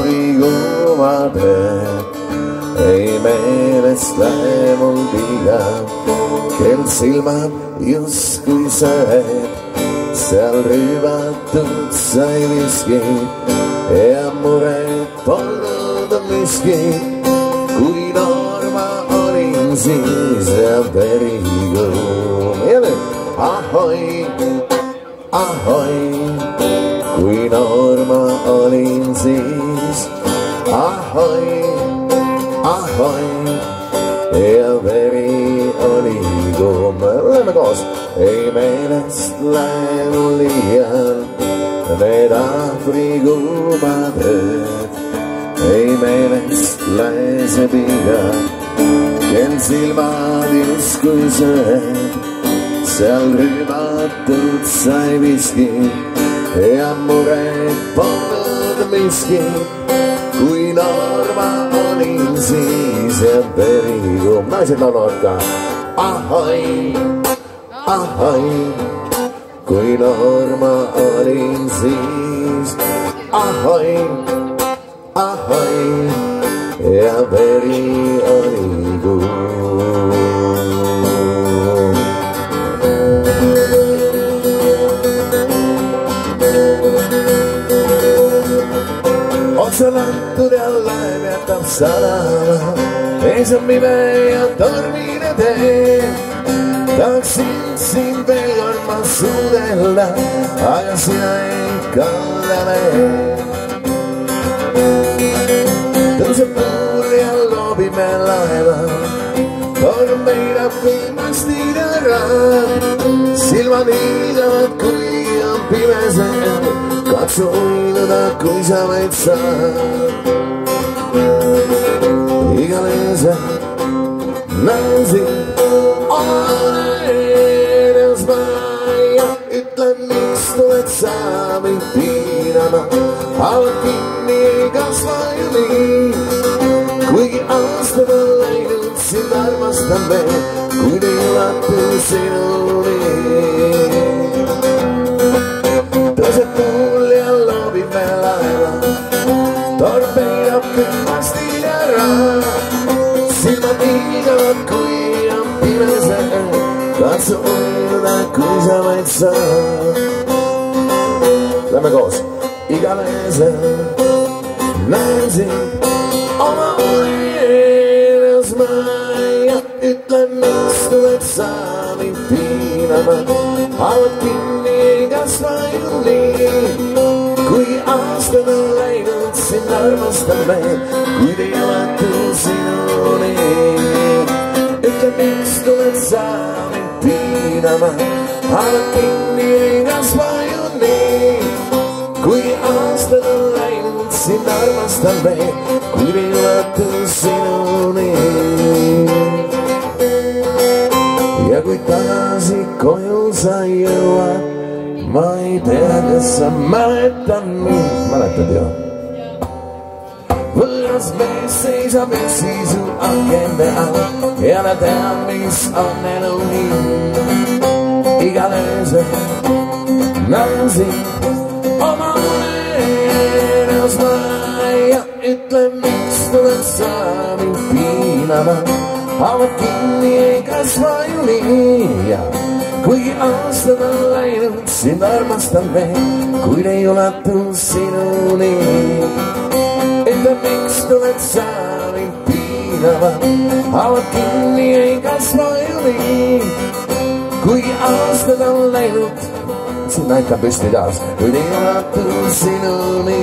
frigumadet. Ei meelest lähe mul pigem, kel silmad justkui säed. Seal rüübatud sai viski ja mured polnud miski. Kui noor ma olin siis ja verigõum. Ja nüüd ahoi, ahoi. Kui noor ma olin siis ahoi, ahoi. Ja veri oli kuum. Läheme koos. Ei meelest lähe mul liial need afrikuumaded. Ei meelest lähe see pigem, kel silmad justkui sööd. Seal rüümatud sai viski ja mured polnud miski. Kui noor ma olin siis ja verikuum. Naised laulavad ka. Ahoi, ahoi. Kui noor ma olin siis ahoi, ahoi. Ja veri oli kuum. Otsa lantud ja laev jätab sadama. Ees on pime ja tormine tee. Tahaksin siin veel kord ma suudelda, aga sina ei kallale. Tõuseb tuul ja loobime laeva, torm meidab viimasti ära. Silmad hiilgavad, kui on pimese, katsu uinuda, kui sa võid saada. Igal öösel näen sind oma ees ma ja ütlen, miks tuled sa mind piinama. Haavad kinni ei kasva ju nii, kuigi aastad on läinud, sind armastan veel, kuid ei ulatu sinuni. Tõuseb tuul ja loobime laeva, torm peidab külmasti ära. Silmad hiilgavad, kui on pimese, katsu uinuda, kui sa võid saada. Lähme koos. Igal öösel näen sind oma unes ma ja ütlen, miks tuled sa mind piinama. Haavad kinni ei kasva ju nii, kui aastad on läinud, sind armastan veel, kuid ei ulatu sinuni. Ütle, miks tuled sa mind piinama. Haavad kinni ei kasva ju nii, kui aastad on läinud, sind armastan veel, kuid ei ulatu sinuni. Ja kui tagasi koju sa jõuad, ma ei tea, kas sa mäletad mind. Mäletad ju? Võõras mees seisab üksi su akende all ja nad teavad, mis on elu hind. Igal öösel näen sind oma unes ma ja ütle, miks tuled sa mind piinama. Haavad kinni ei kasva ju nii, kuigi aastad on läinud, sind armastan veel, kuid ei ulatu sinuni. Ütle, miks tuled sa mind piinama. Haavad kinni ei kasva ju nii, kuigi aastad on läinud, sind näitab püsti taas, kuid ei ulatu sinuni.